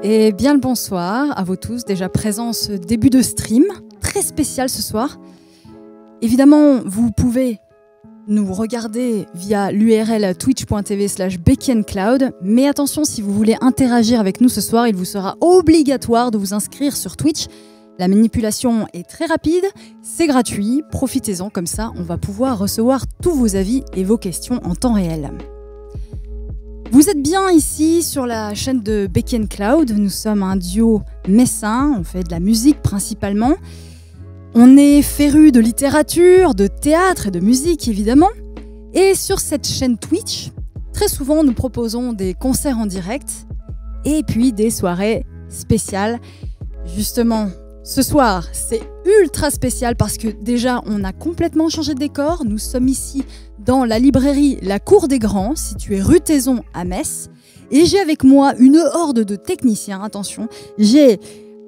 Et bien le bonsoir à vous tous, déjà présents ce début de stream, très spécial ce soir. Évidemment, vous pouvez nous regarder via l'URL twitch.tv/BeckyandCloud, mais attention, si vous voulez interagir avec nous ce soir, il vous sera obligatoire de vous inscrire sur Twitch. La manipulation est très rapide, c'est gratuit, profitez-en, comme ça on va pouvoir recevoir tous vos avis et vos questions en temps réel. Vous êtes bien ici sur la chaîne de Becky & Cloud. Nous sommes un duo messin, on fait de la musique principalement. On est férus de littérature, de théâtre et de musique évidemment. Et sur cette chaîne Twitch, très souvent nous proposons des concerts en direct et puis des soirées spéciales. Justement, ce soir, c'est ultra spécial parce que déjà on a complètement changé de décor. Nous sommes ici dans la librairie La Cour des Grands, située rue Taizon à Metz. Et j'ai avec moi une horde de techniciens, attention. J'ai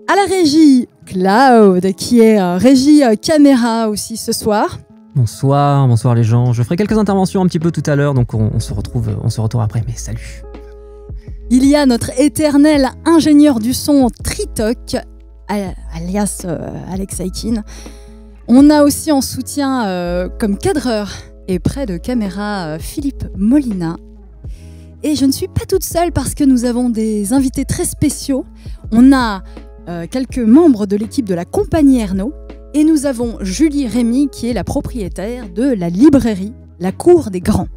à la régie Cloud, qui est régie caméra aussi ce soir. Bonsoir, bonsoir les gens. Je ferai quelques interventions un petit peu tout à l'heure, donc on se retrouve après, mais salut. Il y a notre éternel ingénieur du son Tritok, alias Alex Aikin. On a aussi en soutien comme cadreur et près de caméra Philippe Molina. Et je ne suis pas toute seule parce que nous avons des invités très spéciaux. On a quelques membres de l'équipe de la compagnie Ernaud et nous avons Julie Rémy qui est la propriétaire de la librairie La Cour des Grands.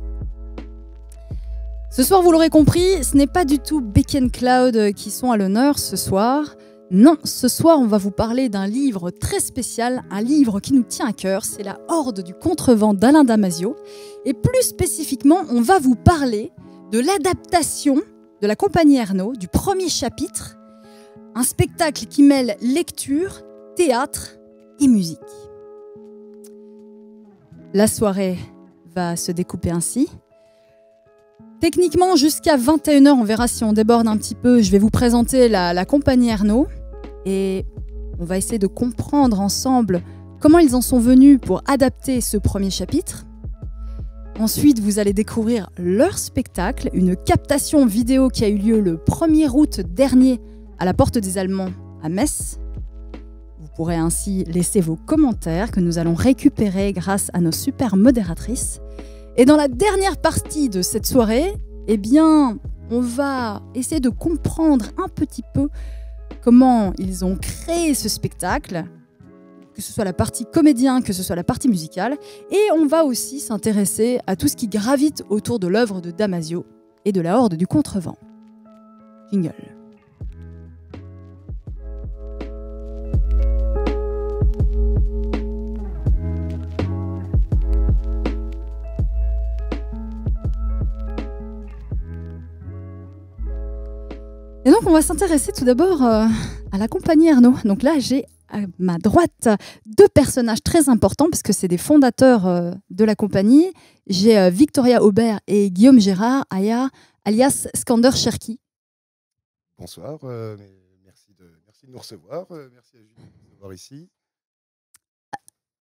Ce soir, vous l'aurez compris, ce n'est pas du tout Becky & Cloud qui sont à l'honneur ce soir. Non, ce soir, on va vous parler d'un livre très spécial, un livre qui nous tient à cœur, c'est La Horde du Contrevent d'Alain Damasio. Et plus spécifiquement, on va vous parler de l'adaptation de la compagnie Ernaud, du premier chapitre, un spectacle qui mêle lecture, théâtre et musique. La soirée va se découper ainsi. Techniquement, jusqu'à 21h, on verra si on déborde un petit peu, je vais vous présenter la compagnie Ernaud. Et on va essayer de comprendre ensemble comment ils en sont venus pour adapter ce premier chapitre. Ensuite, vous allez découvrir leur spectacle, une captation vidéo qui a eu lieu le 1er août dernier à la Porte des Allemands à Metz. Vous pourrez ainsi laisser vos commentaires que nous allons récupérer grâce à nos super modératrices. Et dans la dernière partie de cette soirée, eh bien, on va essayer de comprendre un petit peu comment ils ont créé ce spectacle, que ce soit la partie comédien, que ce soit la partie musicale. Et on va aussi s'intéresser à tout ce qui gravite autour de l'œuvre de Damasio et de la Horde du Contrevent. Jingle. Et donc, on va s'intéresser tout d'abord à la compagnie Ernaud. Donc là, j'ai à ma droite deux personnages très importants, parce que c'est des fondateurs de la compagnie. J'ai Victoria Aubert et Guillaume Gérard, alias Skander Cherki. Bonsoir, merci de nous recevoir. Merci à Julie de nous recevoir ici.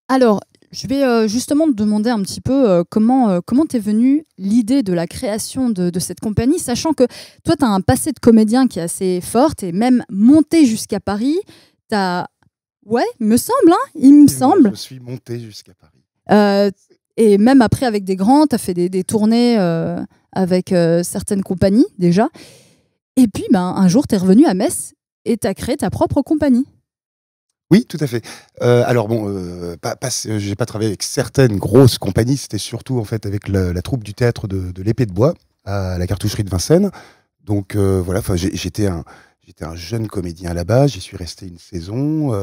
Alors, je vais justement te demander un petit peu comment t'es venue l'idée de la création de cette compagnie, sachant que toi, tu as un passé de comédien qui est assez fort, et même monté jusqu'à Paris. Ouais, il me semble. Je suis monté jusqu'à Paris. Et même après, avec des grands, tu as fait des tournées avec certaines compagnies déjà. Et puis, un jour, tu es revenu à Metz et tu as créé ta propre compagnie. Oui, tout à fait. Alors bon, j'ai pas travaillé avec certaines grosses compagnies, c'était surtout en fait avec la troupe du théâtre de l'Épée de Bois à la cartoucherie de Vincennes. Donc voilà, j'étais un jeune comédien là-bas, j'y suis resté une saison.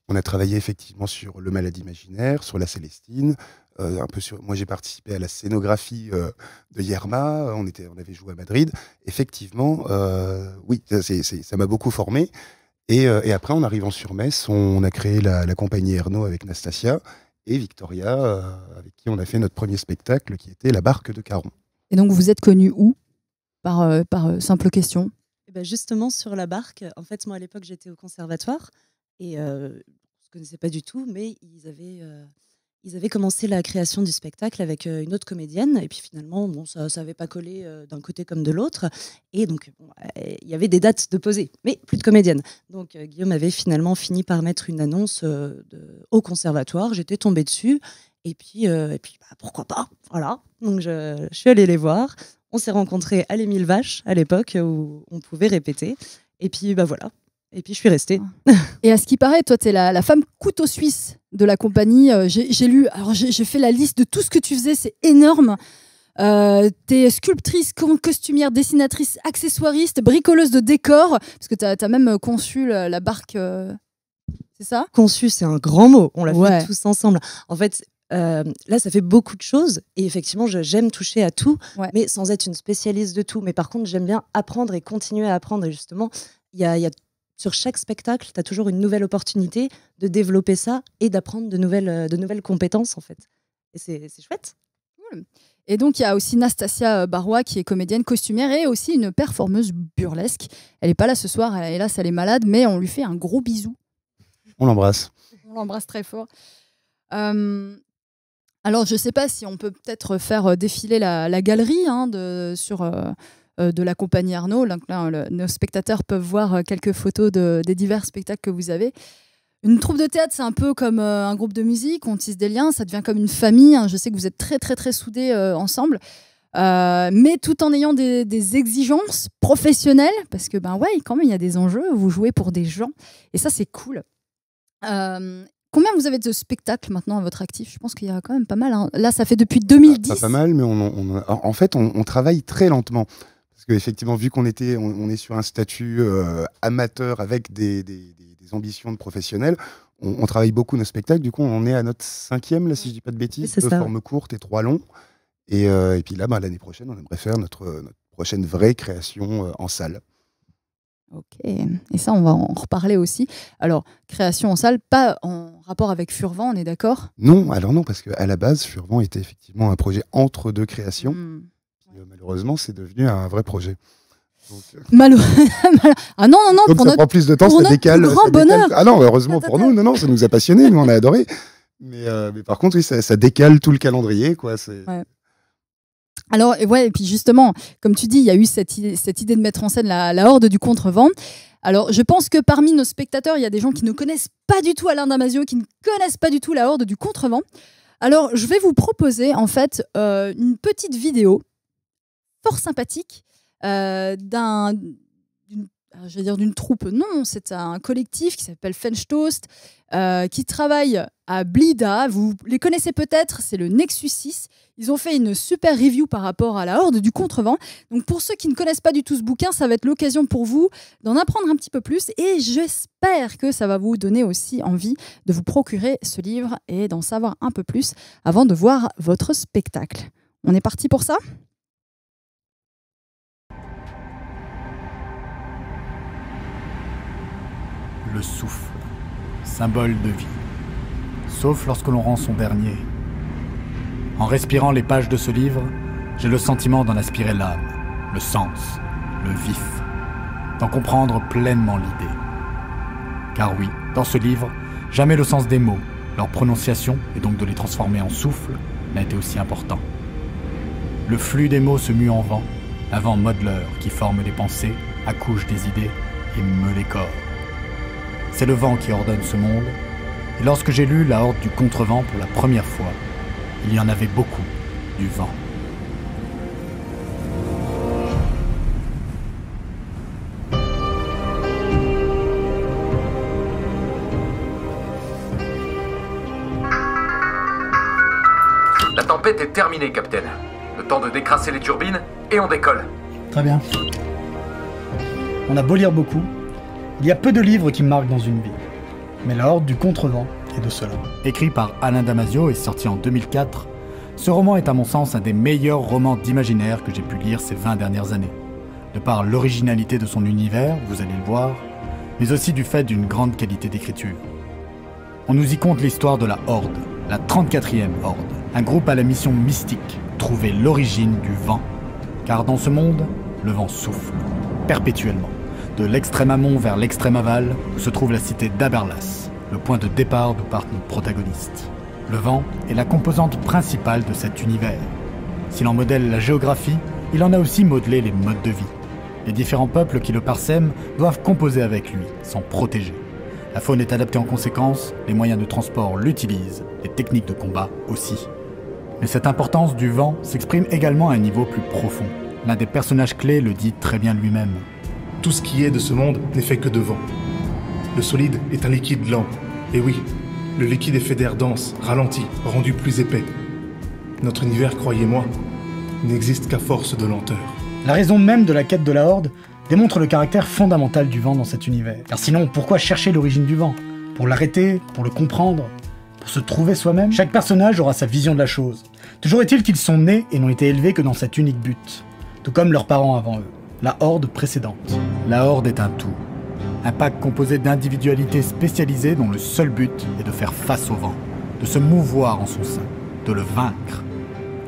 On a travaillé effectivement sur Le Malade imaginaire, sur La Célestine. Moi, j'ai participé à la scénographie de Yerma. On avait joué à Madrid. Effectivement, oui, ça m'a beaucoup formé. Et après, en arrivant sur Metz, on a créé la compagnie Ernaud avec Nastasia et Victoria, avec qui on a fait notre premier spectacle, qui était La Barque de Caron. Et donc, vous êtes connus où par simple question? Et ben justement, sur La Barque, en fait, moi, à l'époque, j'étais au conservatoire et je ne connaissais pas du tout, mais ils avaient Ils avaient commencé la création du spectacle avec une autre comédienne, et puis finalement, ça n'avait pas collé d'un côté comme de l'autre. Et donc, il y avait des dates de poser, mais plus de comédienne. Donc, Guillaume avait finalement fini par mettre une annonce au conservatoire. J'étais tombée dessus, et puis pourquoi pas, voilà. Donc, je suis allée les voir. On s'est rencontrés à l'Émile Vache, à l'époque, où on pouvait répéter. Et puis, voilà. Et puis, je suis restée. Et à ce qui paraît, toi, tu es la femme couteau suisse de la compagnie. J'ai lu, alors j'ai fait la liste de tout ce que tu faisais, c'est énorme. T'es sculptrice, costumière, dessinatrice, accessoiriste, bricoleuse de décors, parce que t'as même conçu la barque, c'est ça? Conçu, c'est un grand mot. On l'a fait tous ensemble. En fait, là, ça fait beaucoup de choses. Et effectivement, j'aime toucher à tout, mais sans être une spécialiste de tout. Mais par contre, j'aime bien apprendre et continuer à apprendre. Et justement, il y a sur chaque spectacle, tu as toujours une nouvelle opportunité de développer ça et d'apprendre de nouvelles compétences, en fait. Et c'est chouette. Et donc, il y a aussi Nastasia Barois, qui est comédienne, costumière et aussi une performeuse burlesque. Elle n'est pas là ce soir, hélas, elle est malade, mais on lui fait un gros bisou. On l'embrasse. On l'embrasse très fort. Alors, je ne sais pas si on peut peut-être faire défiler la galerie sur... de la compagnie Arnaud. Donc là, nos spectateurs peuvent voir quelques photos des divers spectacles que vous avez. Une troupe de théâtre, c'est un peu comme un groupe de musique. On tisse des liens, ça devient comme une famille. Je sais que vous êtes très, très, très soudés ensemble. Mais tout en ayant des exigences professionnelles, parce que, quand même, il y a des enjeux. Vous jouez pour des gens. Et ça, c'est cool. Combien vous avez de spectacles maintenant à votre actif? Je pense qu'il y a quand même pas mal. Là, ça fait depuis 2010. Pas mal, mais en fait, on travaille très lentement. Parce qu'effectivement, vu qu'on est sur un statut amateur avec des ambitions de professionnels, on travaille beaucoup nos spectacles. Du coup, on est à notre 5e, là, si je ne dis pas de bêtises, 2 formes courtes et 3 longs. Et puis là, l'année prochaine, on aimerait faire notre prochaine vraie création en salle. Ok, et ça, on va en reparler aussi. Alors, création en salle, pas en rapport avec Furvent, on est d'accord? Non, alors non, parce qu'à la base, Furvent était effectivement un projet entre 2 créations. Malheureusement, c'est devenu un vrai projet. Ah non, donc ça prend plus de temps, ça décale. Grand bonheur. Ah non, heureusement pour nous, non, ça nous a passionnés, nous on a adoré. Mais par contre, oui, ça décale tout le calendrier, quoi. Alors, et puis justement, comme tu dis, il y a eu cette idée de mettre en scène la Horde du Contrevent. Alors, je pense que parmi nos spectateurs, il y a des gens qui ne connaissent pas du tout Alain Damasio, qui ne connaissent pas du tout la Horde du Contrevent. Alors, je vais vous proposer, en fait, une petite vidéo fort sympathique d'une troupe. Non, c'est un collectif qui s'appelle Fenstoast, qui travaille à Blida. Vous les connaissez peut-être, c'est le Nexus 6. Ils ont fait une super review par rapport à la Horde du Contrevent. Donc pour ceux qui ne connaissent pas du tout ce bouquin, ça va être l'occasion pour vous d'en apprendre un petit peu plus. Et j'espère que ça va vous donner aussi envie de vous procurer ce livre et d'en savoir un peu plus avant de voir votre spectacle. On est parti pour ça ? Le souffle, symbole de vie, sauf lorsque l'on rend son dernier. En respirant les pages de ce livre, j'ai le sentiment d'en aspirer l'âme, le sens, le vif, d'en comprendre pleinement l'idée. Car oui, dans ce livre, jamais le sens des mots, leur prononciation, et donc de les transformer en souffle, n'a été aussi important. Le flux des mots se mue en vent, un vent modeleur qui forme les pensées, accouche des idées et meut les corps. C'est le vent qui ordonne ce monde, et lorsque j'ai lu La Horde du Contrevent pour la première fois, il y en avait beaucoup, du vent. La tempête est terminée, Capitaine. Le temps de décrasser les turbines, et on décolle. Très bien. On a beau lire beaucoup, il y a peu de livres qui me marquent dans une vie. Mais La Horde du Contrevent est de cela. Écrit par Alain Damasio et sorti en 2004, ce roman est à mon sens un des meilleurs romans d'imaginaire que j'ai pu lire ces 20 dernières années. De par l'originalité de son univers, vous allez le voir, mais aussi du fait d'une grande qualité d'écriture. On nous y conte l'histoire de la Horde, la 34e Horde, un groupe à la mission mystique, trouver l'origine du vent. Car dans ce monde, le vent souffle, perpétuellement. De l'extrême amont vers l'extrême aval, où se trouve la cité d'Aberlas, le point de départ d'où partent nos protagonistes. Le vent est la composante principale de cet univers. S'il en modèle la géographie, il en a aussi modelé les modes de vie. Les différents peuples qui le parsèment doivent composer avec lui, s'en protéger. La faune est adaptée en conséquence, les moyens de transport l'utilisent, les techniques de combat aussi. Mais cette importance du vent s'exprime également à un niveau plus profond. L'un des personnages clés le dit très bien lui-même. Tout ce qui est de ce monde n'est fait que de vent. Le solide est un liquide lent. Et oui, le liquide est fait d'air dense, ralenti, rendu plus épais. Notre univers, croyez-moi, n'existe qu'à force de lenteur. La raison même de la quête de la Horde démontre le caractère fondamental du vent dans cet univers. Car sinon, pourquoi chercher l'origine du vent? Pour l'arrêter? Pour le comprendre? Pour se trouver soi-même? Chaque personnage aura sa vision de la chose. Toujours est-il qu'ils sont nés et n'ont été élevés que dans cet unique but. Tout comme leurs parents avant eux. La Horde précédente. La Horde est un tout. Un pack composé d'individualités spécialisées dont le seul but est de faire face au vent, de se mouvoir en son sein, de le vaincre.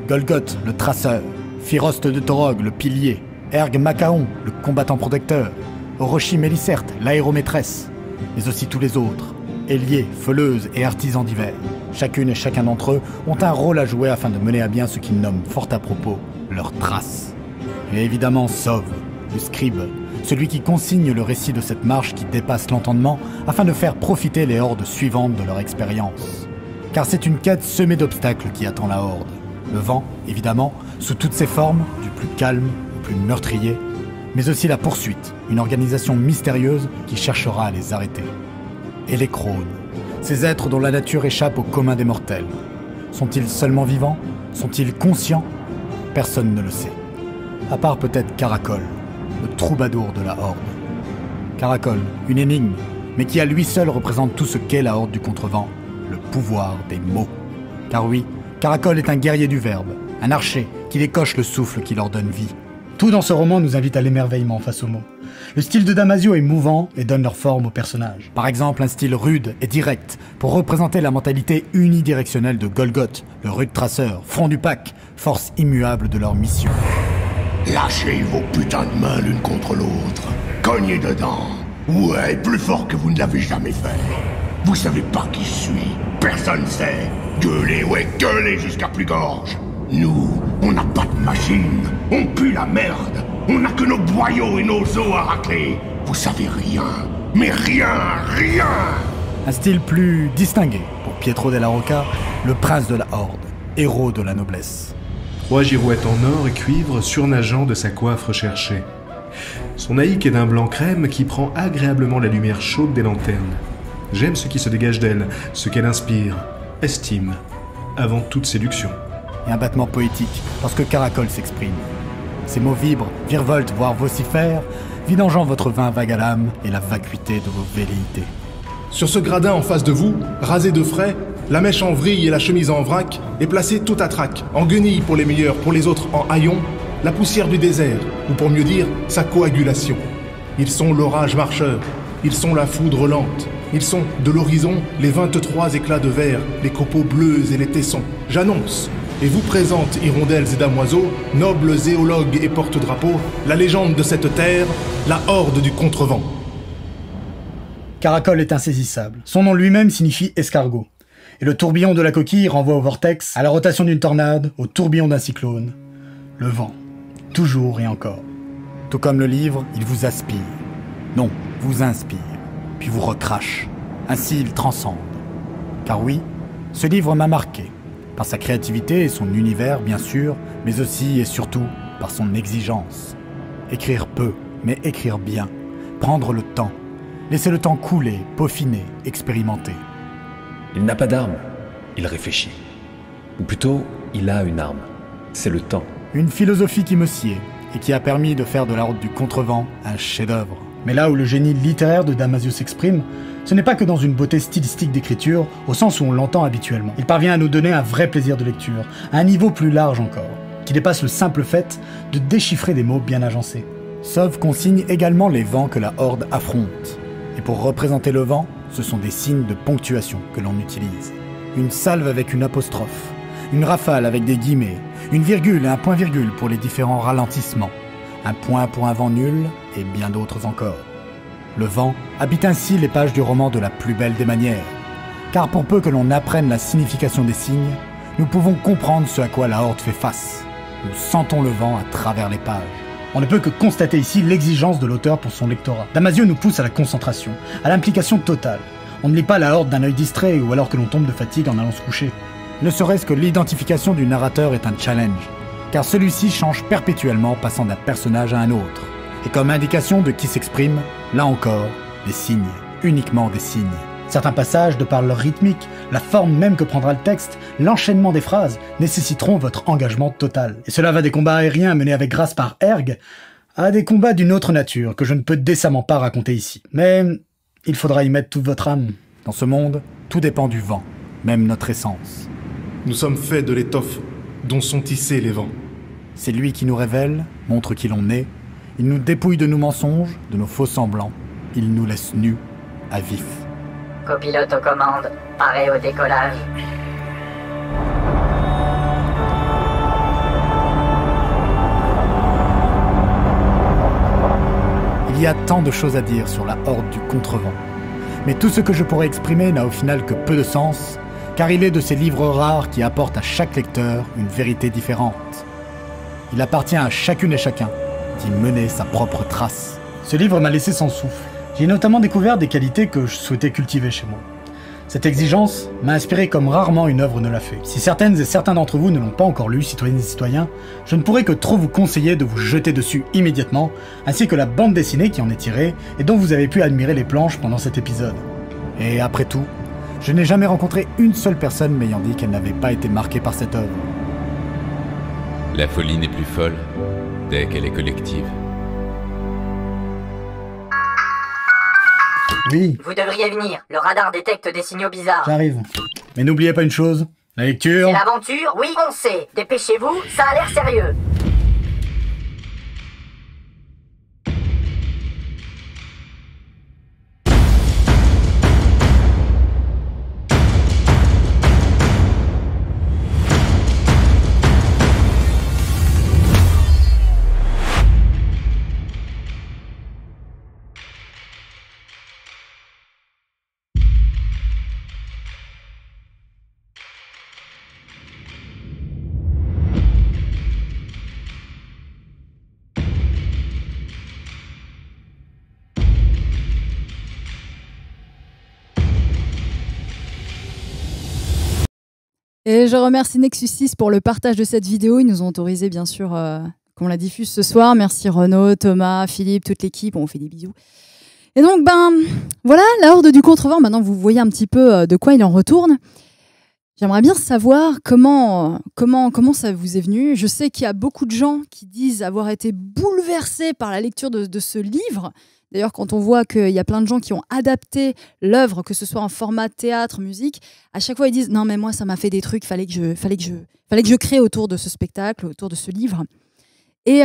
Golgoth, le traceur, Firost de Torog, le pilier, Erg Macaon, le combattant protecteur, Orochi Mélicerte, l'aéromaîtresse, mais aussi tous les autres, ailiers, feuleuses et artisans divers. Chacune et chacun d'entre eux ont un rôle à jouer afin de mener à bien ce qu'ils nomment fort à propos leur trace. Et évidemment Sov, le scribe, celui qui consigne le récit de cette marche qui dépasse l'entendement afin de faire profiter les hordes suivantes de leur expérience. Car c'est une quête semée d'obstacles qui attend la Horde. Le vent, évidemment, sous toutes ses formes, du plus calme au plus meurtrier, mais aussi la poursuite, une organisation mystérieuse qui cherchera à les arrêter. Et les Krones, ces êtres dont la nature échappe au commun des mortels. Sont-ils seulement vivants? Sont-ils conscients? Personne ne le sait. À part peut-être Caracol, le troubadour de la Horde. Caracol, une énigme, mais qui à lui seul représente tout ce qu'est la Horde du Contrevent, le pouvoir des mots. Car oui, Caracol est un guerrier du verbe, un archer qui décoche le souffle qui leur donne vie. Tout dans ce roman nous invite à l'émerveillement face aux mots. Le style de Damasio est mouvant et donne leur forme aux personnages. Par exemple, un style rude et direct, pour représenter la mentalité unidirectionnelle de Golgoth, le rude traceur, front du pack, force immuable de leur mission. Lâchez vos putains de mains l'une contre l'autre. Cognez dedans. Ouais, plus fort que vous ne l'avez jamais fait. Vous savez pas qui je suis. Personne sait. Gueulez, ouais, gueulez jusqu'à plus gorge. Nous, on n'a pas de machine. On pue la merde. On n'a que nos boyaux et nos os à racler. Vous savez rien. Mais rien, rien. Un style plus distingué pour Pietro della Rocca, le prince de la Horde, héros de la noblesse. 3 girouettes en or et cuivre surnageant de sa coiffe recherchée. Son haïque est d'un blanc crème qui prend agréablement la lumière chaude des lanternes. J'aime ce qui se dégage d'elle, ce qu'elle inspire. Estime, avant toute séduction. Et un battement poétique, lorsque Caracol s'exprime. Ces mots vibrent, virevoltent, voire vocifèrent, vidangeant votre vin vague à l'âme et la vacuité de vos velléités. Sur ce gradin en face de vous, rasé de frais, la mèche en vrille et la chemise en vrac est placée tout à trac, en guenille pour les meilleurs, pour les autres en haillons, la poussière du désert, ou pour mieux dire, sa coagulation. Ils sont l'orage marcheur, ils sont la foudre lente, ils sont, de l'horizon, les 23 éclats de verre, les copeaux bleus et les tessons. J'annonce, et vous présente, hirondelles et damoiseaux, nobles zéologues et porte-drapeaux, la légende de cette terre, la Horde du Contrevent. Caracol est insaisissable. Son nom lui-même signifie escargot. Et le tourbillon de la coquille renvoie au vortex, à la rotation d'une tornade, au tourbillon d'un cyclone. Le vent. Toujours et encore. Tout comme le livre, il vous aspire. Non, vous inspire. Puis vous recrache. Ainsi, il transcende. Car oui, ce livre m'a marqué. Par sa créativité et son univers, bien sûr, mais aussi et surtout par son exigence. Écrire peu, mais écrire bien. Prendre le temps. Laisser le temps couler, peaufiner, expérimenter. Il n'a pas d'arme, il réfléchit. Ou plutôt, il a une arme. C'est le temps. Une philosophie qui me sied, et qui a permis de faire de la Horde du Contrevent un chef-d'œuvre. Mais là où le génie littéraire de Damasio s'exprime, ce n'est pas que dans une beauté stylistique d'écriture, au sens où on l'entend habituellement. Il parvient à nous donner un vrai plaisir de lecture, à un niveau plus large encore, qui dépasse le simple fait de déchiffrer des mots bien agencés. Sov consigne également les vents que la Horde affronte. Et pour représenter le vent, ce sont des signes de ponctuation que l'on utilise. Une salve avec une apostrophe, une rafale avec des guillemets, une virgule et un point-virgule pour les différents ralentissements, un point pour un vent nul et bien d'autres encore. Le vent habite ainsi les pages du roman de la plus belle des manières, Car pour peu que l'on apprenne la signification des signes, nous pouvons comprendre ce à quoi la Horde fait face. Nous sentons le vent à travers les pages. On ne peut que constater ici l'exigence de l'auteur pour son lectorat. Damasio nous pousse à la concentration, à l'implication totale. On ne lit pas la Horde d'un œil distrait ou alors que l'on tombe de fatigue en allant se coucher. Ne serait-ce que l'identification du narrateur est un challenge, car celui-ci change perpétuellement passant d'un personnage à un autre. Et comme indication de qui s'exprime, là encore, des signes, uniquement des signes. Certains passages, de par leur rythmique, la forme même que prendra le texte, l'enchaînement des phrases, nécessiteront votre engagement total. Et cela va des combats aériens menés avec grâce par Erg, à des combats d'une autre nature que je ne peux décemment pas raconter ici. Mais il faudra y mettre toute votre âme. Dans ce monde, tout dépend du vent, même notre essence. Nous sommes faits de l'étoffe dont sont tissés les vents. C'est lui qui nous révèle, montre qui l'on est, il nous dépouille de nos mensonges, de nos faux semblants, il nous laisse nus, à vif. Copilote aux commandes, paré au décollage. Il y a tant de choses à dire sur la Horde du Contrevent. Mais tout ce que je pourrais exprimer n'a au final que peu de sens, car il est de ces livres rares qui apportent à chaque lecteur une vérité différente. Il appartient à chacune et chacun d'y mener sa propre trace. Ce livre m'a laissé sans souffle. J'ai notamment découvert des qualités que je souhaitais cultiver chez moi. Cette exigence m'a inspiré comme rarement une œuvre ne l'a fait. Si certaines et certains d'entre vous ne l'ont pas encore lu, citoyennes et citoyens, je ne pourrais que trop vous conseiller de vous jeter dessus immédiatement, ainsi que la bande dessinée qui en est tirée et dont vous avez pu admirer les planches pendant cet épisode. Et après tout, je n'ai jamais rencontré une seule personne m'ayant dit qu'elle n'avait pas été marquée par cette œuvre. La folie n'est plus folle dès qu'elle est collective. Oui. Vous devriez venir, le radar détecte des signaux bizarres. J'arrive. Mais n'oubliez pas une chose, la lecture... C'est l'aventure, oui, on sait. Dépêchez-vous, ça a l'air sérieux. Et je remercie Nexus 6 pour le partage de cette vidéo. Ils nous ont autorisé, bien sûr, qu'on la diffuse ce soir. Merci Renaud, Thomas, Philippe, toute l'équipe. On fait des bisous. Et donc, voilà, la Horde du Contrevent. Maintenant, vous voyez un petit peu de quoi il en retourne. J'aimerais bien savoir comment ça vous est venu. Je sais qu'il y a beaucoup de gens qui disent avoir été bouleversés par la lecture de ce livre. D'ailleurs, quand on voit qu'il y a plein de gens qui ont adapté l'œuvre, que ce soit en format théâtre, musique, à chaque fois ils disent « Non, mais moi, ça m'a fait des trucs, fallait que je crée autour de ce spectacle, autour de ce livre. » Et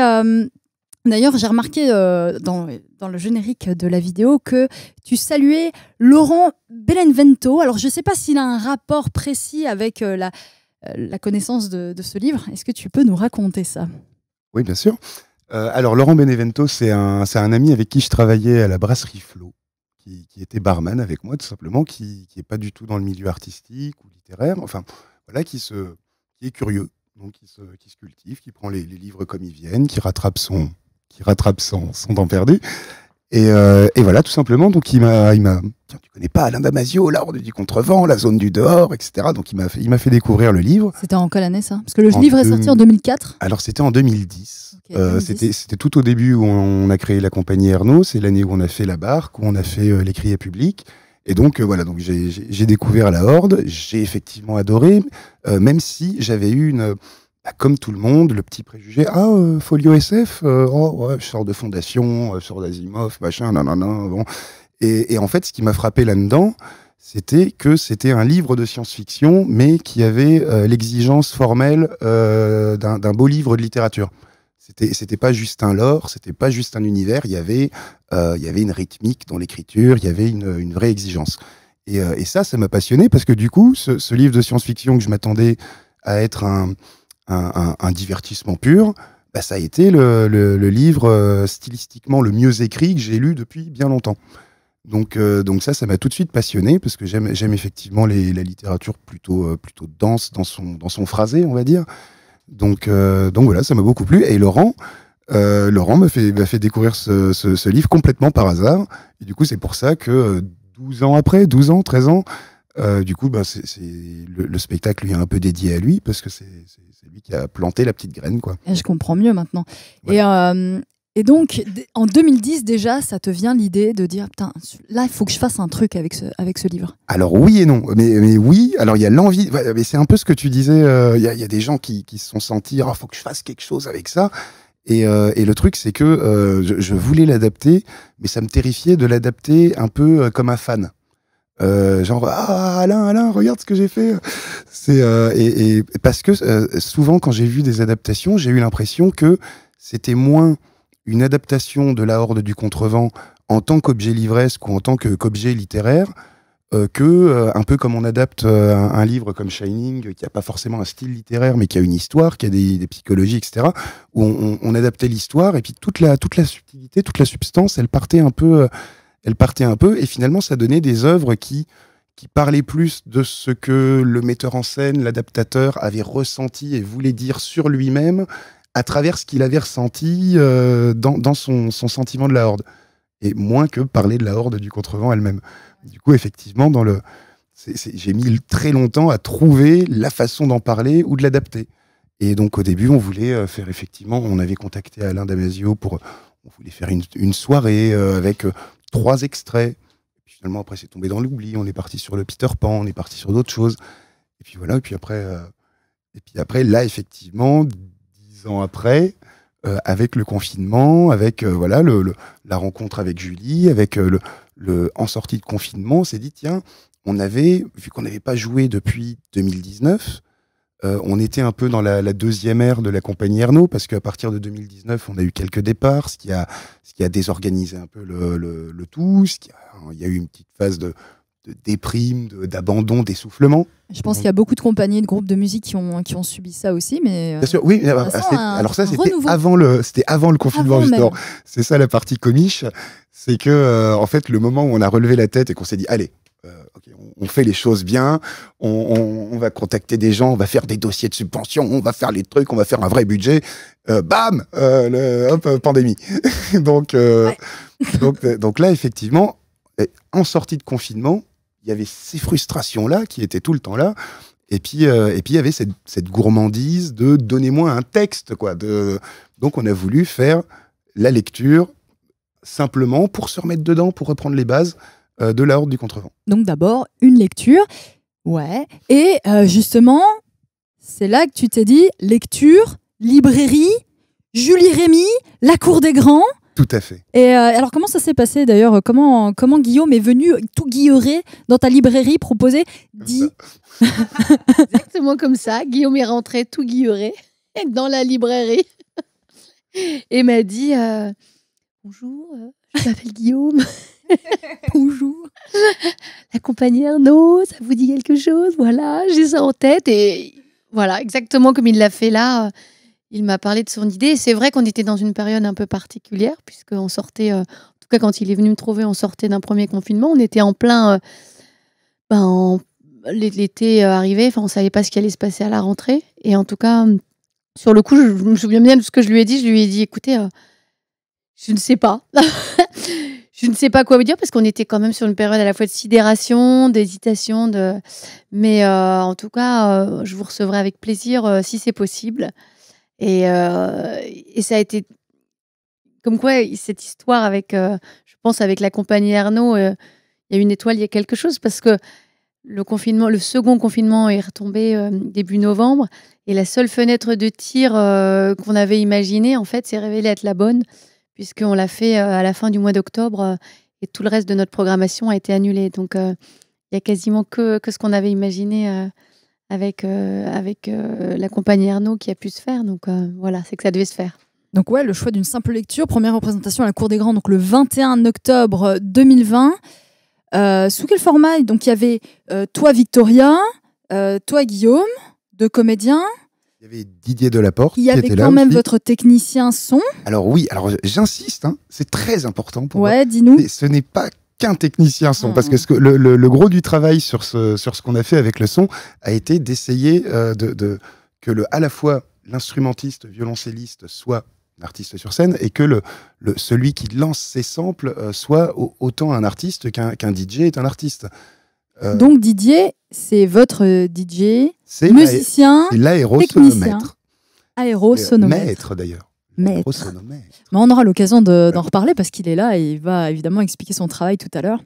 d'ailleurs, j'ai remarqué dans le générique de la vidéo que tu saluais Laurent Benevento. Alors, je ne sais pas s'il a un rapport précis avec la connaissance de ce livre. Est-ce que tu peux nous raconter ça? Oui, bien sûr. Alors, Laurent Benevento, c'est un ami avec qui je travaillais à la brasserie Flo, qui était barman avec moi, tout simplement, qui n'est pas du tout dans le milieu artistique ou littéraire, enfin, voilà, qui est curieux, donc qui se cultive, qui prend les livres comme ils viennent, qui rattrape son temps perdu. Et voilà, tout simplement, donc il m'a tiens, tu connais pas Alain Damasio, la Horde du Contrevent, la zone du dehors, etc. Donc il m'a fait découvrir le livre. C'était en quelle année, ça? Parce que le livre est sorti en 2004. Alors c'était en 2010. Okay, c'était tout au début où on a créé la compagnie Ernaud. C'est l'année où on a fait la barque, où on a fait les criers publics. Et donc voilà, donc j'ai découvert la Horde. J'ai effectivement adoré, même si j'avais eu comme tout le monde, le petit préjugé, Folio SF, ouais, je sors de Fondation, je sors d'Asimov, machin, non, bon. Et en fait, ce qui m'a frappé là-dedans, c'était que c'était un livre de science-fiction, mais qui avait l'exigence formelle d'un beau livre de littérature. C'était pas juste un lore, c'était pas juste un univers, il y avait une rythmique dans l'écriture, il y avait une vraie exigence. Et ça m'a passionné, parce que du coup, ce livre de science-fiction que je m'attendais à être un divertissement pur, bah, ça a été le livre stylistiquement le mieux écrit que j'ai lu depuis bien longtemps. Donc ça m'a tout de suite passionné parce que j'aime effectivement la littérature plutôt dense dans son phrasé, on va dire. Donc voilà, ça m'a beaucoup plu. Et Laurent m'a fait découvrir ce livre complètement par hasard. Et du coup, c'est pour ça que 12 ans, 13 ans, du coup, le spectacle lui est un peu dédié à lui parce que c'est lui qui a planté la petite graine, quoi. Et je comprends mieux maintenant. Ouais. Et donc, en 2010 déjà, ça te vient l'idée de dire, putain, là, il faut que je fasse un truc avec ce livre. Alors oui et non, mais oui. Alors il y a l'envie, mais c'est un peu ce que tu disais. Il y a des gens qui se sont sentis, faut que je fasse quelque chose avec ça. Et le truc, c'est que je voulais l'adapter, mais ça me terrifiait de l'adapter un peu comme un fan. Genre, Alain, regarde ce que j'ai fait. Et parce que souvent, quand j'ai vu des adaptations, j'ai eu l'impression que c'était moins une adaptation de La Horde du Contrevent en tant qu'objet livresque ou en tant qu'objet littéraire, un peu comme on adapte un livre comme Shining, qui n'a pas forcément un style littéraire, mais qui a une histoire, qui a des psychologies, etc., où on adaptait l'histoire, et puis toute la subtilité, toute la substance, elle partait un peu, et finalement, ça donnait des œuvres qui parlaient plus de ce que le metteur en scène, l'adaptateur, avait ressenti et voulait dire sur lui-même, à travers ce qu'il avait ressenti dans son sentiment de la Horde, et moins que parler de la Horde du Contrevent elle-même. Du coup, effectivement, j'ai mis très longtemps à trouver la façon d'en parler ou de l'adapter. Et donc, au début, on voulait faire effectivement, on avait contacté Alain Damasio on voulait faire une soirée avec 3 extraits. Et puis finalement, après, c'est tombé dans l'oubli. On est parti sur le Peter Pan, on est parti sur d'autres choses. Et puis voilà, et puis après, là, effectivement, 10 ans après, avec le confinement, avec la rencontre avec Julie, avec en sortie de confinement, on s'est dit, tiens, vu qu'on n'avait pas joué depuis 2019, on était un peu dans la deuxième ère de la compagnie Ernaud, parce qu'à partir de 2019, on a eu quelques départs, ce qui a désorganisé un peu le tout, il y a eu une petite phase de déprime, d'abandon, d'essoufflement. Je pense qu'il y a beaucoup de compagnies et de groupes de musique qui ont subi ça aussi, mais... Bien sûr, oui. Alors ça, c'était avant le confinement, justement. C'est ça la partie comiche. C'est que, en fait, le moment où on a relevé la tête et qu'on s'est dit, allez, okay, on fait les choses bien, on va contacter des gens, on va faire des dossiers de subvention, on va faire les trucs, on va faire un vrai budget. Bam, pandémie. donc là, effectivement, en sortie de confinement, il y avait ces frustrations-là qui étaient tout le temps là. Et puis il y avait cette gourmandise de donnez-moi un texte, quoi. Donc on a voulu faire la lecture simplement pour se remettre dedans, pour reprendre les bases de La Horde du Contrevent. Donc d'abord, une lecture. Ouais. Et justement, c'est là que tu t'es dit lecture, librairie, Julie Rémy, La Cour des Grands. Tout à fait. Et alors, comment ça s'est passé d'ailleurs ? Comment Guillaume est venu tout guilleret dans ta librairie proposer Exactement comme ça. Guillaume est rentré tout guilleret dans la librairie et m'a dit bonjour, je m'appelle Guillaume. Bonjour. La compagnie Ernaud, ça vous dit quelque chose ? Voilà, j'ai ça en tête. Et voilà, exactement comme il l'a fait là. Il m'a parlé de son idée. Et c'est vrai qu'on était dans une période un peu particulière, puisqu'on sortait, en tout cas quand il est venu me trouver, on sortait d'un premier confinement. On était en plein... l'été arrivait, on ne savait pas ce qui allait se passer à la rentrée. Et en tout cas, sur le coup, je me souviens bien de ce que je lui ai dit. Je lui ai dit, écoutez, je ne sais pas. Je ne sais pas quoi vous dire, parce qu'on était quand même sur une période à la fois de sidération, d'hésitation. Mais en tout cas, je vous recevrai avec plaisir si c'est possible. Et ça a été comme quoi cette histoire avec, je pense, avec la compagnie Ernaud, il y a une étoile, il y a quelque chose, parce que le second confinement est retombé début novembre, et la seule fenêtre de tir qu'on avait imaginée, en fait, s'est révélée être la bonne, puisqu'on l'a fait à la fin du mois d'octobre, et tout le reste de notre programmation a été annulé. Donc, il y a quasiment que ce qu'on avait imaginé avec la compagnie Ernaud qui a pu se faire. Donc voilà, c'est que ça devait se faire. Donc ouais, le choix d'une simple lecture, première représentation à la Cour des Grands, donc le 21 octobre 2020. Sous quel format ? Donc il y avait toi Victoria, toi Guillaume, 2 comédiens. Il y avait Didier Delaporte qui était là. Il y avait quand même votre technicien son. Alors oui, j'insiste, hein, c'est très important pour moi. Ouais, dis-nous. Ce n'est pas qu'un technicien son, parce que le gros du travail sur ce qu'on a fait avec le son a été d'essayer que à la fois l'instrumentiste, violoncelliste soit un artiste sur scène et que celui qui lance ses samples soit autant un artiste qu'un DJ est un artiste. Donc Didier, c'est votre DJ, musicien, l'aérosonomètre. Aérosonomètre. Maître d'ailleurs. Mais on aura l'occasion d'en reparler parce qu'il est là et il va évidemment expliquer son travail tout à l'heure.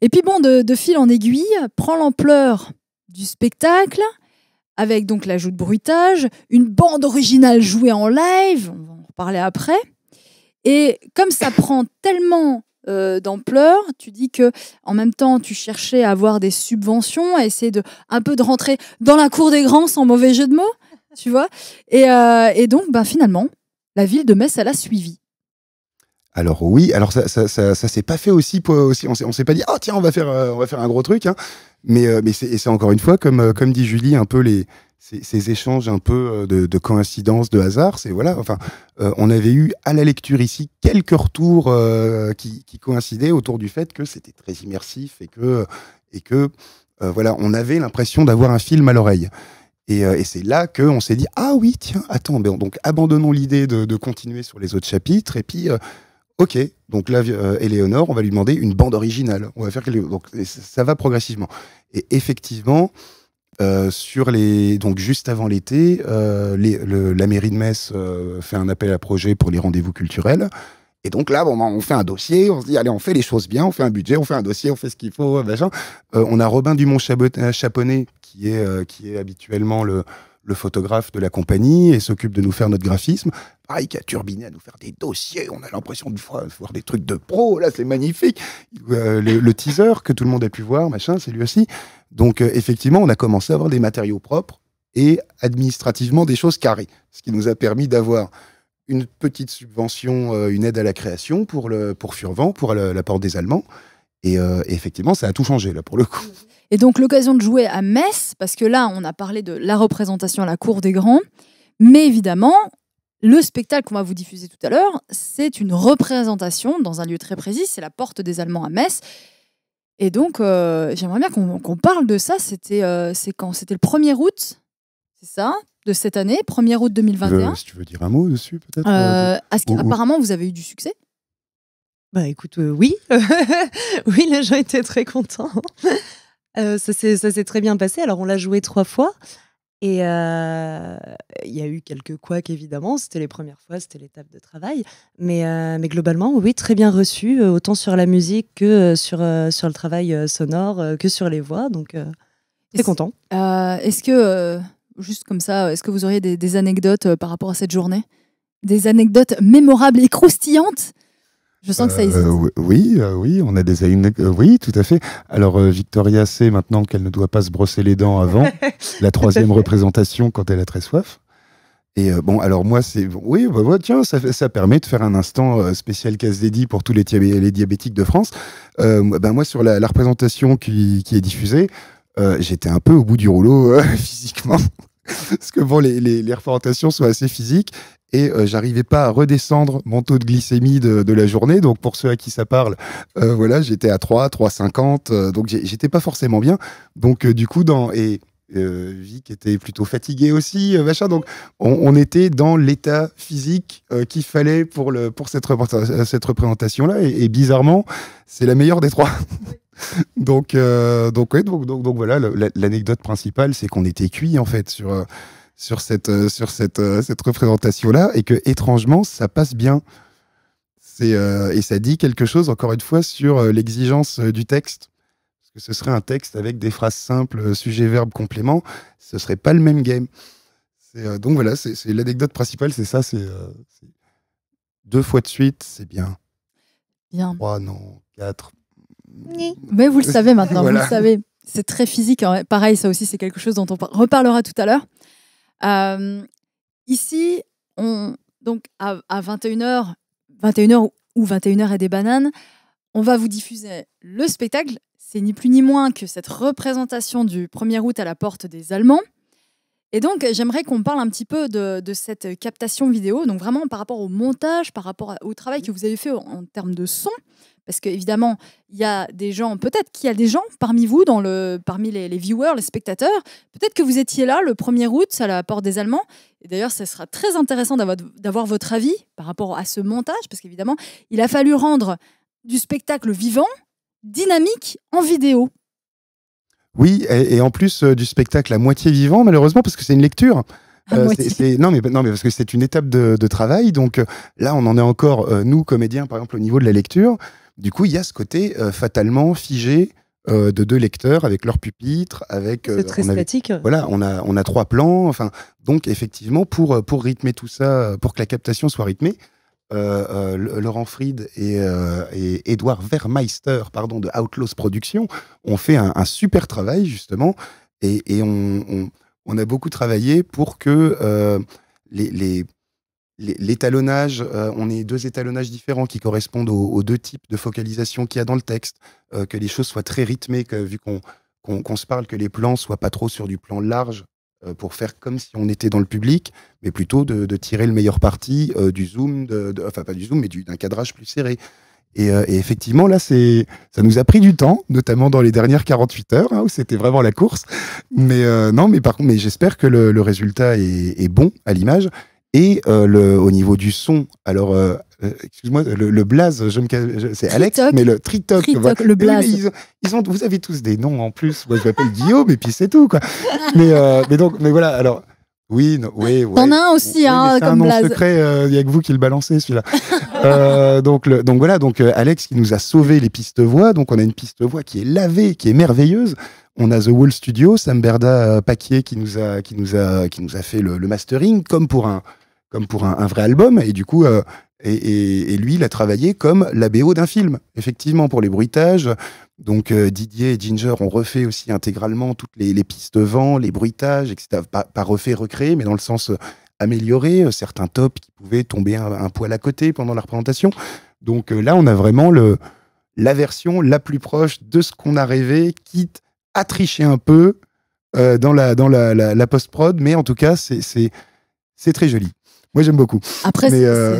Et puis bon, de fil en aiguille, prend l'ampleur du spectacle avec donc l'ajout de bruitage, une bande originale jouée en live, on va en reparler après. Et comme ça prend tellement d'ampleur, tu dis que en même temps tu cherchais à avoir des subventions, à essayer un peu de rentrer dans la cour des grands sans mauvais jeu de mots, tu vois. Et donc finalement, la ville de Metz, elle a suivi. Alors oui, alors ça s'est pas fait aussi on s'est pas dit tiens on va faire un gros truc, hein. Mais c'est encore une fois comme dit Julie, un peu ces échanges un peu de coïncidence, de hasard. C'est voilà, enfin on avait eu à la lecture ici quelques retours qui coïncidaient autour du fait que c'était très immersif et que voilà, on avait l'impression d'avoir un film à l'oreille. Et c'est là qu'on s'est dit ah oui tiens attends, donc abandonnons l'idée de continuer sur les autres chapitres et puis ok, donc là, Éléonore, on va lui demander une bande originale. On va faire donc ça va progressivement. Et effectivement, donc juste avant l'été, la mairie de Metz fait un appel à projet pour les rendez-vous culturels. Et donc là, on fait un dossier, on se dit allez, on fait les choses bien, on fait un budget, on fait un dossier, on fait ce qu'il faut, machin. On a Robin Dumont-Chaponnet qui est habituellement le photographe de la compagnie et s'occupe de nous faire notre graphisme. Pareil, qui a turbiné à nous faire des dossiers. On a l'impression de voir des trucs de pro. Là, c'est magnifique. Le teaser que tout le monde a pu voir, machin, c'est lui aussi. Donc, effectivement, on a commencé à avoir des matériaux propres et administrativement des choses carrées. Ce qui nous a permis d'avoir une petite subvention, une aide à la création pour Furvan, pour la Porte des Allemands. Et effectivement, ça a tout changé, là, pour le coup. Et donc, l'occasion de jouer à Metz, parce que là, on a parlé de la représentation à la Cour des Grands, mais évidemment, le spectacle qu'on va vous diffuser tout à l'heure, c'est une représentation dans un lieu très précis, c'est la Porte des Allemands à Metz. Et donc, j'aimerais bien qu'on parle de ça. C'était quand? C'était le 1er août, c'est ça, de cette année, 1er août 2021. Si tu veux dire un mot dessus, peut-être Apparemment, vous avez eu du succès. Bah écoute, oui. Oui, les gens étaient très contents. Ça s'est très bien passé. Alors, on l'a joué 3 fois. Et il y a eu quelques couacs, évidemment. C'était les premières fois, c'était l'étape de travail. Mais globalement, oui, très bien reçu, autant sur la musique que sur le travail sonore, que sur les voix. Donc, très content. Est-ce que, juste comme ça, est-ce que vous auriez des anecdotes par rapport à cette journée? Des anecdotes mémorables et croustillantes? Je sens que ça hésite. Oui, on a des anecdotes. Oui, tout à fait. Alors, Victoria sait maintenant qu'elle ne doit pas se brosser les dents avant la 3e représentation quand elle a très soif. Et alors moi, c'est... Oui, tiens, ça permet de faire un instant spécial Casse dédié pour tous les diabétiques de France. Moi, sur la représentation qui est diffusée, j'étais un peu au bout du rouleau physiquement. Parce que les représentations sont assez physiques. Et j'arrivais pas à redescendre mon taux de glycémie de la journée. Donc, pour ceux à qui ça parle, voilà, j'étais à 3,50. Donc, j'étais pas forcément bien. Donc, du coup, Vic était plutôt fatigué aussi, machin. Donc, on était dans l'état physique qu'il fallait pour cette représentation-là. Et bizarrement, c'est la meilleure des 3. donc voilà, l'anecdote principale, c'est qu'on était cuit, en fait, sur cette représentation-là, et que étrangement ça passe bien. Et ça dit quelque chose, encore une fois, sur l'exigence du texte. Parce que ce serait un texte avec des phrases simples, sujet, verbe, complément, ce serait pas le même game. Donc voilà, c'est l'anecdote principale, c'est ça, c'est 2 fois de suite, c'est bien. 3, non, 4. Mais vous le savez maintenant, voilà. Vous le savez. C'est très physique. Pareil, ça aussi, c'est quelque chose dont on reparlera tout à l'heure. Ici, donc à 21h ou 21h et des bananes, on va vous diffuser le spectacle. C'est ni plus ni moins que cette représentation du 1er août à la Porte des Allemands. Et donc, j'aimerais qu'on parle un petit peu de cette captation vidéo, donc vraiment par rapport au montage, par rapport au travail que vous avez fait en termes de son, parce qu'évidemment, il y a des gens, peut-être qu'il y a des gens parmi vous, parmi les viewers, les spectateurs, peut-être que vous étiez là le 1er août à la Porte des Allemands. Et d'ailleurs, ça sera très intéressant d'avoir votre avis par rapport à ce montage, parce qu'évidemment, il a fallu rendre du spectacle vivant, dynamique, en vidéo. Oui, et en plus du spectacle à moitié vivant, malheureusement, parce que c'est une lecture. Non, mais parce que c'est une étape de travail. Donc là, on en est encore, nous, comédiens, par exemple, au niveau de la lecture. Du coup, il y a ce côté fatalement figé de 2 lecteurs avec leur pupitre. C'est très statique. Voilà, on a 3 plans. Enfin, donc, effectivement, pour rythmer tout ça, pour que la captation soit rythmée, Laurent Fried et Edouard Vermeister, de Outlaws Productions, ont fait un super travail, justement. Et on a beaucoup travaillé pour que l'étalonnage, on ait 2 étalonnages différents qui correspondent aux 2 types de focalisation qu'il y a dans le texte, que les choses soient très rythmées, vu qu'on se parle, que les plans soient pas trop sur du plan large, pour faire comme si on était dans le public, mais plutôt de tirer le meilleur parti du zoom, enfin pas du zoom, mais d'un cadrage plus serré. Et effectivement, là, ça nous a pris du temps, notamment dans les dernières 48 heures, où c'était vraiment la course. Mais non, mais par contre, j'espère que le résultat est bon à l'image. Et au niveau du son, alors, excuse-moi, le blaze, c'est Alex, mais le Tritoc, le blaze. Vous avez tous des noms en plus. Moi, je m'appelle Guillaume, et puis c'est tout, quoi. mais voilà, alors. Oui, ouais. T'en as un aussi, comme blaze. C'est un nom secret, il n'y a que vous qui le balancez, celui-là. Donc voilà, Alex qui nous a sauvé les pistes voix. Donc on a une piste voix qui est lavée, qui est merveilleuse. On a The Wall Studio, Sam Berda Paquier qui nous a fait le mastering, comme pour un vrai album. Et du coup, et lui, il a travaillé comme la BO d'un film, effectivement, pour les bruitages. Donc Didier et Ginger ont refait aussi intégralement toutes les pistes vent, les bruitages, etc. Pas refait, recréé, mais dans le sens amélioré. Certains tops qui pouvaient tomber un poil à côté pendant la représentation. Donc là, on a vraiment la version la plus proche de ce qu'on a rêvé, quitte à tricher un peu dans la post-prod. Mais en tout cas, c'est très joli. Moi, j'aime beaucoup. Après,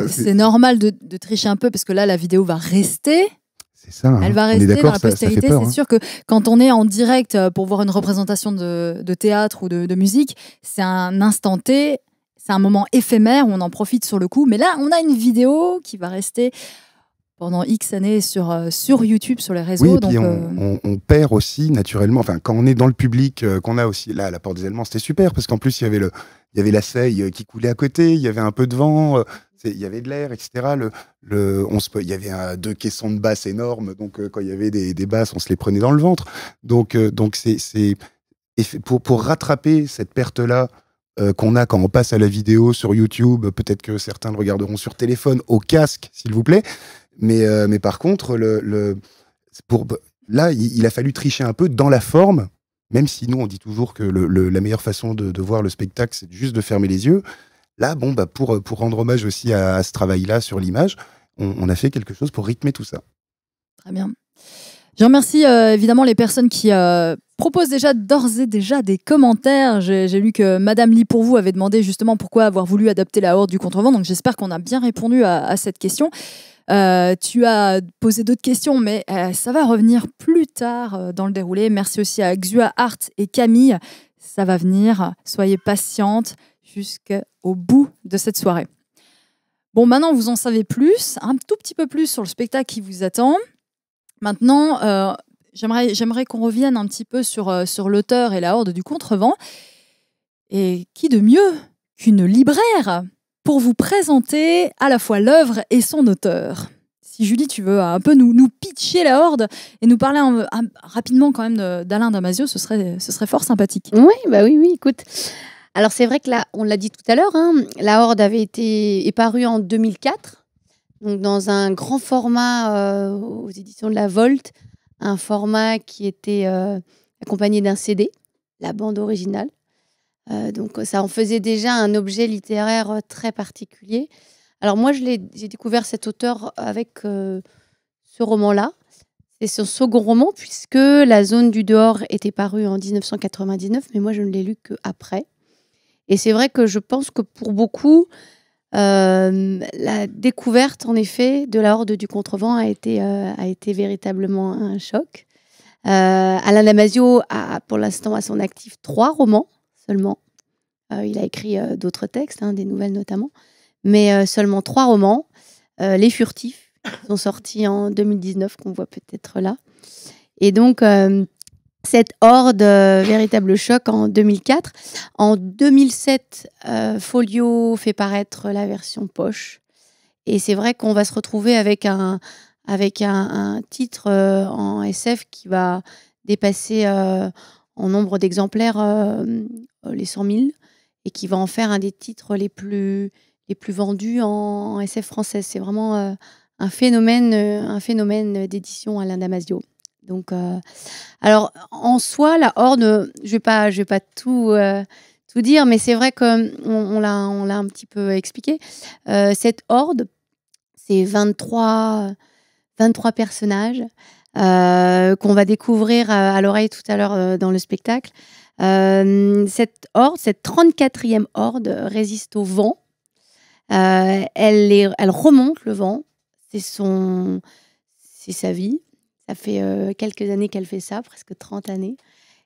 c'est normal de tricher un peu, parce que là, la vidéo va rester. C'est ça. Elle va rester dans la postérité. C'est sûr que quand on est en direct pour voir une représentation de théâtre ou de musique, c'est un instant T, c'est un moment éphémère où on en profite sur le coup. Mais là, on a une vidéo qui va rester pendant X années sur YouTube, sur les réseaux. Oui, et donc, puis on perd aussi naturellement. Enfin, quand on est dans le public, qu'on a aussi là à la Porte des Allemands, c'était super, parce qu'en plus il y avait la Seille qui coulait à côté, il y avait un peu de vent. Il y avait de l'air, etc. Il y avait 2 caissons de basses énormes, donc quand il y avait des basses, on se les prenait dans le ventre. Donc c'est pour rattraper cette perte-là qu'on a quand on passe à la vidéo sur YouTube, peut-être que certains le regarderont sur téléphone, au casque, s'il vous plaît. Mais par contre, là, il a fallu tricher un peu dans la forme, même si nous, on dit toujours que la meilleure façon de voir le spectacle, c'est juste de fermer les yeux. Là, pour rendre hommage aussi à ce travail-là sur l'image, on a fait quelque chose pour rythmer tout ça. Très bien. Je remercie évidemment les personnes qui proposent d'ores et déjà des commentaires. J'ai lu que Madame Lit pour vous avait demandé justement pourquoi avoir voulu adapter la Horde du Contrevent. Donc j'espère qu'on a bien répondu à cette question. Tu as posé d'autres questions, mais ça va revenir plus tard dans le déroulé. Merci aussi à Xua Art et Camille. Ça va venir. Soyez patientes jusqu'au bout de cette soirée. Bon, maintenant, vous en savez plus, un tout petit peu plus sur le spectacle qui vous attend. Maintenant, j'aimerais qu'on revienne un petit peu sur l'auteur et la Horde du Contrevent. Et qui de mieux qu'une libraire pour vous présenter à la fois l'œuvre et son auteur. Si Julie, tu veux un peu nous pitcher la Horde et nous parler rapidement quand même d'Alain Damasio, ce serait fort sympathique. Oui, écoute. Alors c'est vrai que là, on l'a dit tout à l'heure, la Horde est parue en 2004, donc dans un grand format aux éditions de la Volte, un format qui était accompagné d'un CD, la bande originale. Donc ça en faisait déjà un objet littéraire très particulier. Alors moi, j'ai découvert cet auteur avec ce roman-là. C'est son second roman, puisque La Zone du Dehors était parue en 1999, mais moi je ne l'ai lu qu'après. Et c'est vrai que je pense que pour beaucoup, La découverte, en effet, de la Horde du Contrevent a été véritablement un choc. Alain Damasio a pour l'instant à son actif 3 romans seulement. Il a écrit d'autres textes, des nouvelles notamment, mais seulement 3 romans. Les Furtifs, qui sont sortis en 2019, qu'on voit peut-être là. Et donc, cette Horde, véritable choc en 2004. En 2007, Folio fait paraître la version poche. Et c'est vrai qu'on va se retrouver avec un titre en SF qui va dépasser en nombre d'exemplaires les 100 000 et qui va en faire un des titres les plus vendus en SF française. C'est vraiment un phénomène d'édition Alain Damasio. Donc, alors en soi, la Horde, je vais pas tout dire, mais c'est vrai qu'on l'a un petit peu expliqué. Cette Horde, c'est 23 personnages qu'on va découvrir à l'oreille tout à l'heure dans le spectacle. Cette Horde, cette 34e Horde résiste au vent. Elle remonte le vent. C'est sa vie. Ça fait quelques années qu'elle fait ça, presque 30 années.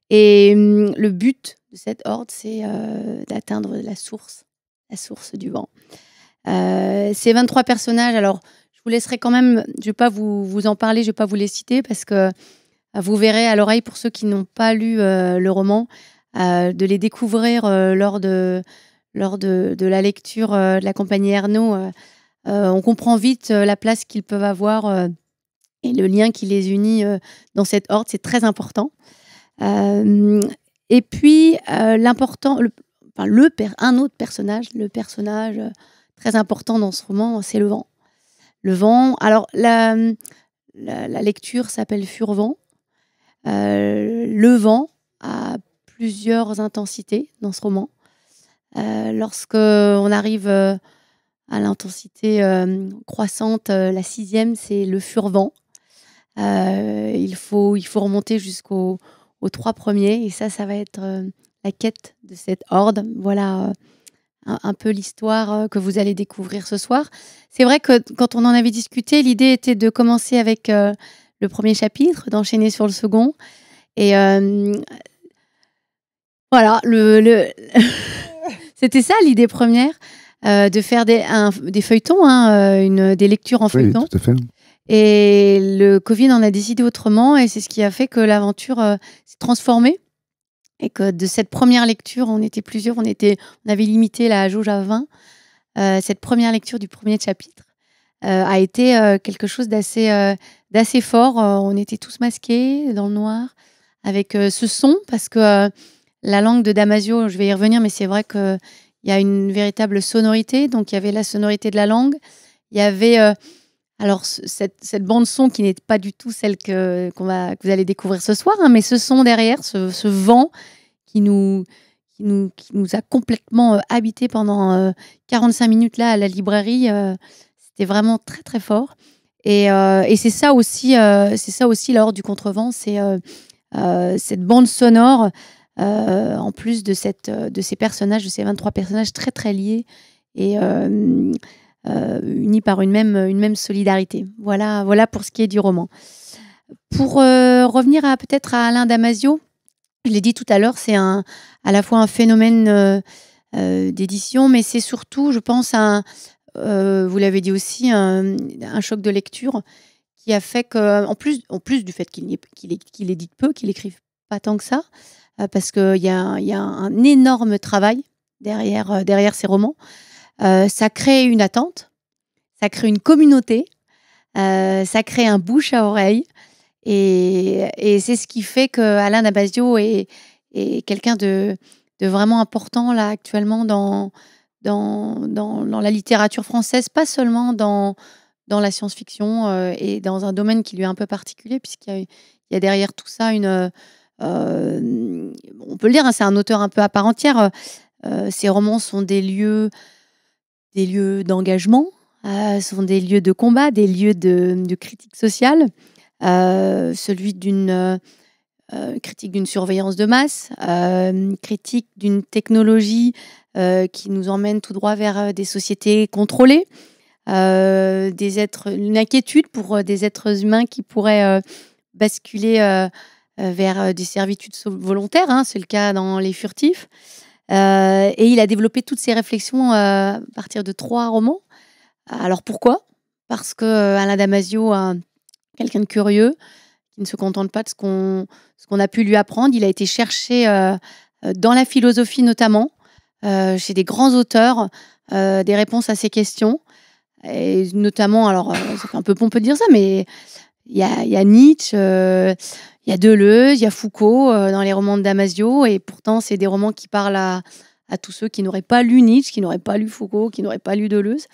Et le but de cette Horde, c'est d'atteindre la source du vent. Ces 23 personnages, alors je vous laisserai quand même, je ne vais pas vous en parler, je ne vais pas vous les citer parce que vous verrez à l'oreille, pour ceux qui n'ont pas lu le roman, de les découvrir lors de la lecture de la compagnie Ernaud. On comprend vite la place qu'ils peuvent avoir et le lien qui les unit dans cette Horde, c'est très important. Et puis, un autre personnage, le personnage très important dans ce roman, c'est le vent. Le vent, alors la lecture s'appelle Furvent. Le vent a plusieurs intensités dans ce roman. Lorsqu'on arrive à l'intensité croissante, la 6e, c'est le Furvent. Il faut remonter jusqu'aux 3 premiers, et ça va être la quête de cette Horde. Voilà un peu l'histoire que vous allez découvrir ce soir. C'est vrai que quand on en avait discuté, l'idée était de commencer avec le premier chapitre, d'enchaîner sur le second. Et voilà, c'était ça l'idée première, de faire des feuilletons, des lectures en feuilleton. Oui, tout à fait. Et le Covid en a décidé autrement, et c'est ce qui a fait que l'aventure s'est transformée. Et que de cette première lecture, on était plusieurs, on avait limité la jauge à 20. Cette première lecture du premier chapitre a été quelque chose d'assez fort. On était tous masqués dans le noir, avec ce son, parce que la langue de Damasio, je vais y revenir, mais c'est vrai qu'il y a une véritable sonorité. Donc il y avait la sonorité de la langue, il y avait alors cette bande son qui n'est pas du tout celle que vous allez découvrir ce soir, mais ce son derrière, ce vent qui nous a complètement habités pendant 45 minutes là à la librairie. C'était vraiment très très fort. Et c'est ça aussi la Horde du Contrevent, c'est cette bande sonore en plus de ces personnages, de ces 23 personnages très très liés et unis par une même solidarité. Voilà pour ce qui est du roman. Pour revenir peut-être à Alain Damasio, je l'ai dit tout à l'heure, c'est à la fois un phénomène d'édition, mais c'est surtout, je pense, vous l'avez dit aussi, un choc de lecture qui a fait que, en plus du fait qu'il édite peu, qu'il écrive pas tant que ça, parce qu'il y a un énorme travail derrière ces romans. Ça crée une attente, ça crée une communauté, ça crée un bouche à oreille, et c'est ce qui fait que Alain Damasio est quelqu'un de vraiment important là actuellement dans la littérature française, pas seulement dans la science-fiction et dans un domaine qui lui est un peu particulier, puisqu'il y a derrière tout ça on peut le dire, c'est un auteur un peu à part entière. Ses romans sont des lieux d'engagement, sont des lieux de combat, des lieux de critique sociale, celui d'une critique d'une surveillance de masse, critique d'une technologie qui nous emmène tout droit vers des sociétés contrôlées, une inquiétude pour des êtres humains qui pourraient basculer vers des servitudes volontaires, hein, c'est le cas dans Les Furtifs. Et il a développé toutes ces réflexions à partir de 3 romans. Alors pourquoi ? Parce que Alain Damasio, quelqu'un de curieux, qui ne se contente pas de ce qu'on a pu lui apprendre, il a été chercher dans la philosophie notamment, chez des grands auteurs, des réponses à ces questions. Et notamment, alors ça fait un peu pompeux de dire ça, mais il y a Nietzsche, il y a Deleuze, il y a Foucault dans les romans de Damasio, et pourtant c'est des romans qui parlent à tous ceux qui n'auraient pas lu Nietzsche, qui n'auraient pas lu Foucault, qui n'auraient pas lu Deleuze.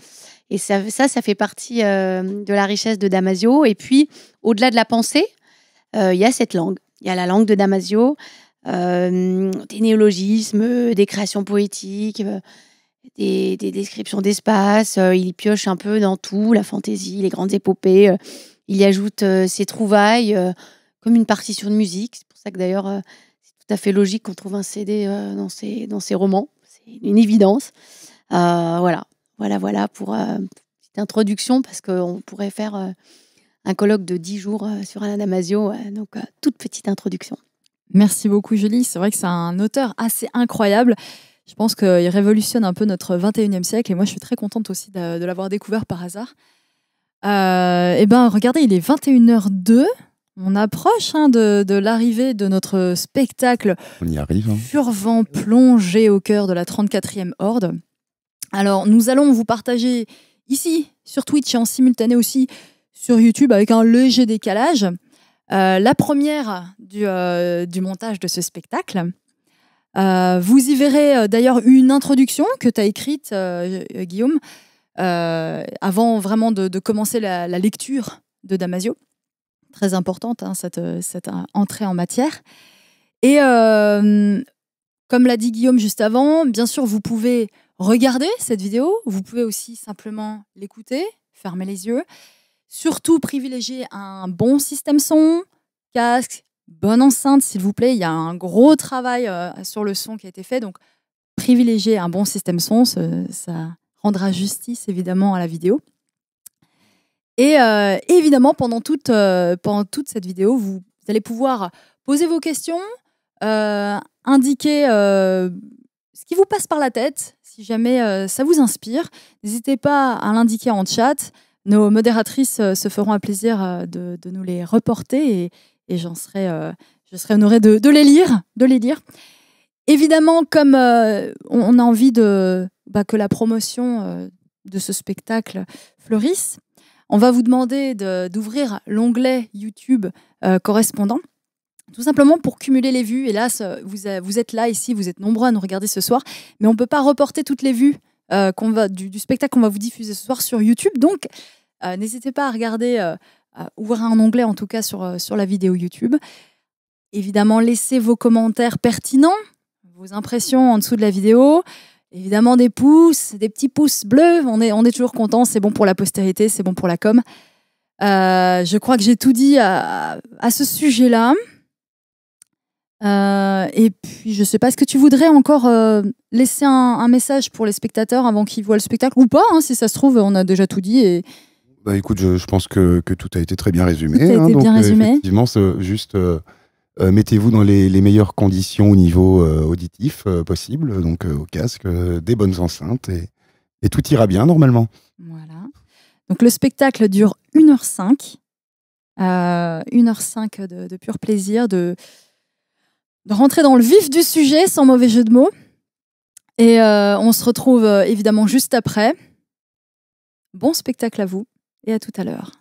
Et ça fait partie de la richesse de Damasio. Et puis, au-delà de la pensée, il y a cette langue. Il y a la langue de Damasio, des néologismes, des créations poétiques, des descriptions d'espace. Il y pioche un peu dans tout, la fantaisie, les grandes épopées. Il y ajoute ses trouvailles, comme une partition de musique. C'est pour ça que d'ailleurs, c'est tout à fait logique qu'on trouve un CD dans ses romans. C'est une évidence. Voilà pour une petite introduction, parce qu'on pourrait faire un colloque de 10 jours sur Alain Damasio. Donc, toute petite introduction. Merci beaucoup, Julie. C'est vrai que c'est un auteur assez incroyable. Je pense qu'il révolutionne un peu notre 21e siècle. Et moi, je suis très contente aussi de l'avoir découvert par hasard. Regardez, il est 21h02. On approche de l'arrivée de notre spectacle. On y arrive. Furvent plongé au cœur de la 34e Horde. Alors, nous allons vous partager ici, sur Twitch et en simultané aussi sur YouTube avec un léger décalage, la première du montage de ce spectacle. Vous y verrez d'ailleurs une introduction que tu as écrite, Guillaume, avant vraiment de commencer la lecture de Damasio. Très importante, hein, cette entrée en matière. Et comme l'a dit Guillaume juste avant, bien sûr, vous pouvez regarder cette vidéo, vous pouvez aussi simplement l'écouter, fermer les yeux. Surtout, privilégiez un bon système son, casque, bonne enceinte, s'il vous plaît. Il y a un gros travail sur le son qui a été fait, donc privilégiez un bon système son, ça rendra justice évidemment à la vidéo. Et évidemment, pendant toute cette vidéo, vous allez pouvoir poser vos questions, indiquer ce qui vous passe par la tête. Si jamais ça vous inspire, n'hésitez pas à l'indiquer en chat. Nos modératrices se feront un plaisir de nous les reporter et je serai honorée de les lire. Évidemment, comme on a envie que la promotion de ce spectacle fleurisse, on va vous demander d'ouvrir l'onglet YouTube correspondant, tout simplement pour cumuler les vues. Hélas, vous êtes là ici, vous êtes nombreux à nous regarder ce soir, mais on ne peut pas reporter toutes les vues du spectacle qu'on va vous diffuser ce soir sur YouTube. Donc, n'hésitez pas à regarder, ouvrir un onglet en tout cas sur la vidéo YouTube. Évidemment, laissez vos commentaires pertinents, vos impressions en dessous de la vidéo. Évidemment, des petits pouces bleus. On est toujours contents, c'est bon pour la postérité, c'est bon pour la com. Je crois que j'ai tout dit à ce sujet-là. Et puis, je sais pas, est-ce que tu voudrais encore laisser un message pour les spectateurs avant qu'ils voient le spectacle ou pas, hein, si ça se trouve, on a déjà tout dit. Écoute, je pense que tout a été très bien résumé. Tout a été bien résumé. Effectivement, juste mettez-vous dans les meilleures conditions au niveau auditif possible, donc au casque, des bonnes enceintes et tout ira bien normalement. Voilà. Donc le spectacle dure 1h05. 1h05 de pur plaisir, de rentrer dans le vif du sujet sans mauvais jeu de mots. Et on se retrouve évidemment juste après. Bon spectacle à vous et à tout à l'heure.